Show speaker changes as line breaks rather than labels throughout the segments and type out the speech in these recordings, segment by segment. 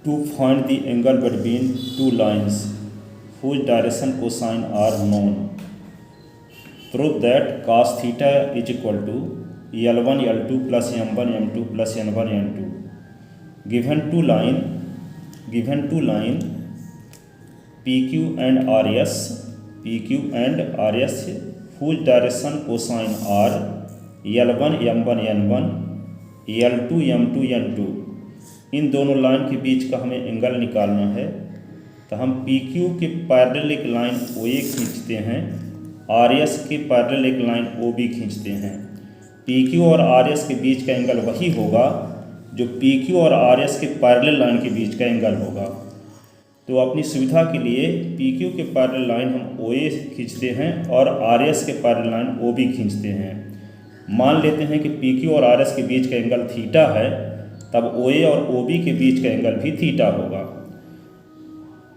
to find the angle between two lines whose direction cosine are known. Prove that cos theta is equal to L1 L2 plus M1 M2 plus N1 N2. Given two line PQ and RS whose direction cosine are L1 M1 N1 L2 M2 N2. इन दोनों line के बीच का हमें angle निकालना है। तो हम PQ के parallel एक लाइन OA खींचते हैं, RS के पैरेलल एक लाइन OB खींचते हैं। PQ और RS के बीच का एंगल वही होगा जो PQ और RS के पैरेलल लाइन के बीच का एंगल होगा। तो अपनी सुविधा के लिए PQ के पैरेलल लाइन हम OA खींचते हैं और RS के पैरेलल लाइन OB खींचते हैं। मान लेते हैं कि PQ और RS के बीच का एंगल थीटा है, तब OA और OB के बीच का एंगल भी थीटा होगा।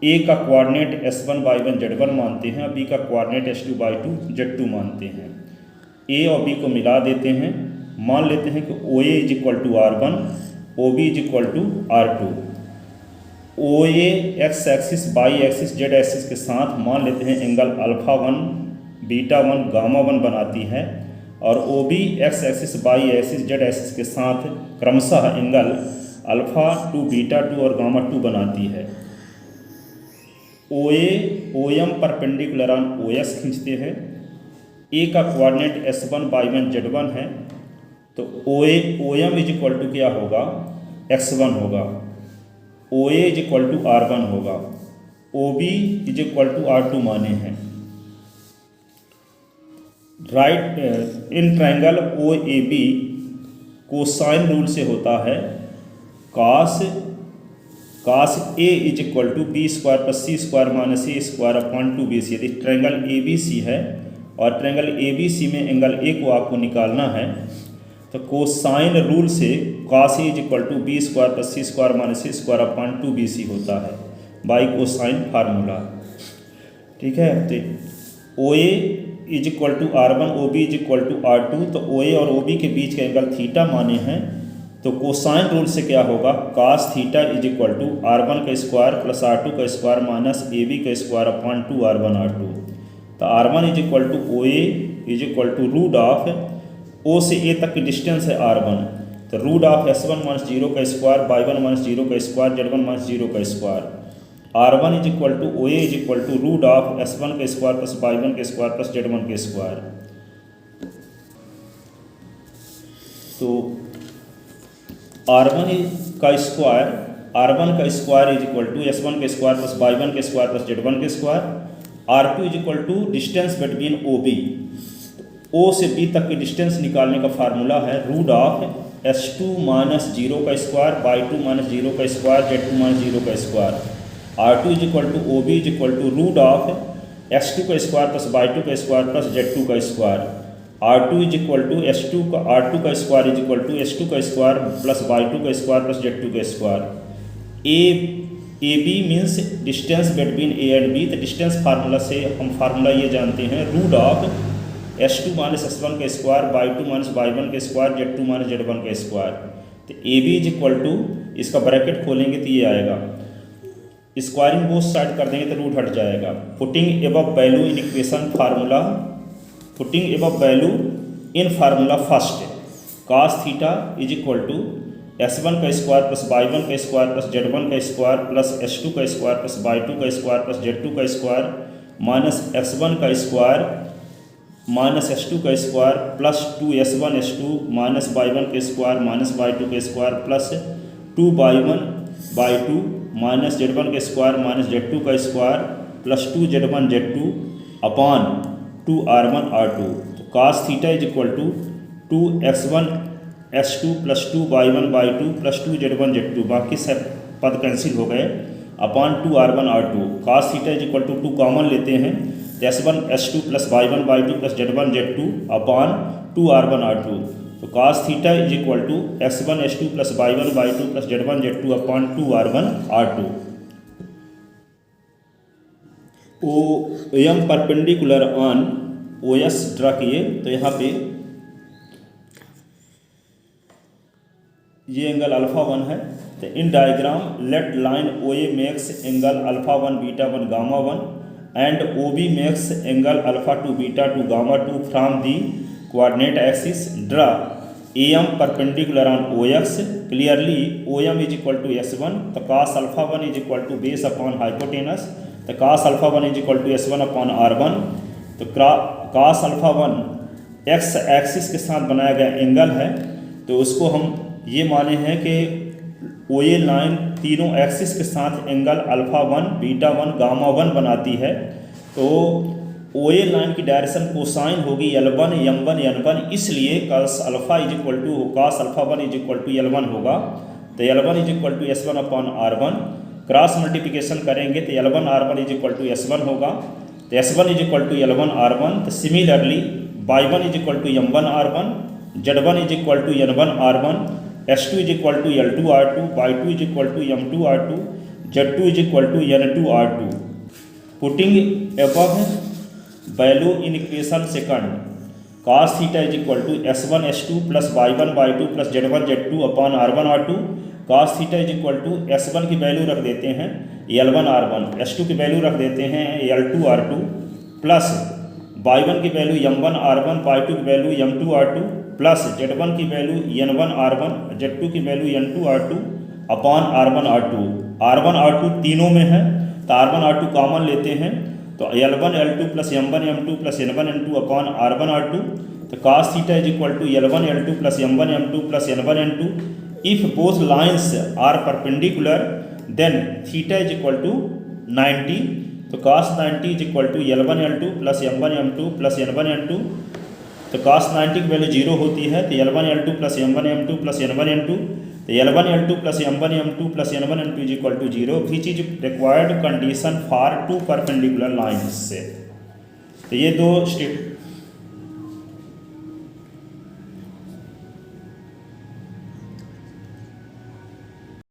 A का कोऑर्डिनेट S1/1 Z1 मानते हैं, B का कोऑर्डिनेट S2/2 Z2 मानते हैं। A और B को मिला देते हैं, मान लेते हैं कि OA = R1, OB = R2। OA x axis by axis Z axis के साथ मान लेते हैं एंगल α1 β1 γ1 बनाती है, और OB x axis by axis Z axis के साथ क्रमशः एंगल α2 β2 और γ2 बनाती है। OA OM perpendicular on OS खींचते हैं। A का कोऑर्डिनेट S1/1 Z1 है, तो OM = क्या होगा, x1 होगा। OA = R1 होगा। OB = R2 माने हैं। Right in triangle OAB cosine rule से होता है cos A = B² + C² - A² / 2BC। यदि ट्रायंगल ABC है और ट्रायंगल ABC में एंगल A को आपको निकालना है, तो कोसाइन रूल से cos A = B² + C² - A² / 2BC होता है बाई कोसाइन फार्मूला। ठीक है, तो OA = R1, OB = R2, तो OA और OB के बीच का एंगल थीटा माने हैं, तो कोसाइन रूल से क्या होगा, cos theta = R1² + R2² - AB² / 2 R1 R2। तो R1 = OA √ O से A तक की डिस्टेंस है R1, तो √S1 - 0² y1 - 0² z1 - 0²। R1 = OA √ S1² + y1² + z1²। तो R1 का square S1² + y1² + z1²। R2 = distance between OB, O से B तक की डिस्टेंस निकालने का फार्मूला है √S2 - 0² y2 - 0² z2 - 0²। R2 = OB √ S2² + y2² + z2²। R2 = S2 का R2² = S2² + y2² + z2²। AB means distance between A and B। तो distance formula से हम फार्मूला ये जानते हैं √S2 - S1² y2 - y1² z2 - z1²। तो AB = इसका bracket खोलेंगे तो ये आएगा, स्क्वायरिंग बोथ साइड कर देंगे तो रूट हट जाएगा। Putting above value in equation formula, putting above value in formula first, cos theta = S1² + y1² + z1² + S2² + y2² + z2² - x1² - S2² + 2S1 S2 - y1² - y2² + 2y1/2 - z1² - z2² + 2z1 z2 upon 2 R1 R2। तो cos theta = 2x1 S2 + 2y1/2 + 2z1 z2, बाकी सब पद cancel हो गए, upon 2 R1 R2। cos theta = 2 common लेते हैं, S1 S2 + y1/2 + z1 z2 upon 2 R1 R2। तो cos theta = S1 S2 + y1/2 + z1 z2 upon 2 R1 R2। OM perpendicular on OS draw किए, तो यहाँ पे ये एंगल अल्फ़ा 1 है। तो in diagram let line O A makes angle alpha 1 beta 1 gamma 1 and O B makes angle alpha 2 beta 2 gamma 2 from the coordinate axis. Draw A M perpendicular on O X. Clearly O M is equal to S1। तो cos alpha 1 is equal to base upon hypotenuse. तो cos alpha 1 is equal to S1 upon R1। तो cos alpha 1 x axis के साथ बनाया गया angle है, तो उसको हम ये माने हैं कि ओ ए लाइन तीनों एक्सिस के साथ एंगल अल्फ़ा 1 बीटा 1 गामा 1 बनाती है। तो ओ ए लाइन की डायरेक्शन कोसाइन होगी L1 M1 N1, इसलिए cos alpha is equal to cos alpha 1 is equal to L1 होगा। तो L1 is equal to S1 upon R1। Cross multiplication करेंगे तो L1 R1 is equal to S1 होगा। तो S1 is equal to L1 R1। तो similarly Y1 is equal to M1 R1, Z1 is equal to N1 R1, S2 is equal to L2 R2, Y2 is equal to M2 R2, Z2 is equal to N2 R2। Putting above value in equation second, cos theta is equal to S1 S2 plus Y1 Y2 plus Z1 Z2 upon R1 R2। cos theta is equal to S1 की value रख देते हैं L1 R1, S2 की value रख देते हैं L2 R2 plus Y1 की value M1 R1, Y2 की value M2 R2 plus Z1 की वैल्यू N1 R1, Z2 की value N2 R2 upon R1 R2। R1 R2 तीनों में है तो R1 R2 कॉमन लेते हैं, तो L1 L2 plus M1 M2 plus N1 N2 upon R1 R2। तो cos theta is equal to L1 L2 plus M1 M2 plus N1 N2। If both lines are perpendicular then theta is equal to 90। तो cos 90 is equal to L1 L2 plus M1 M2 plus N1 N2। तो cos 90 की value 0 होती है, तो L1 L2 plus M1 M2 plus N1 N2। तो L1 L2 plus M1 M2 plus N1 N2 is equal to 0, which is required condition for two perpendicular lines से। तो ये दो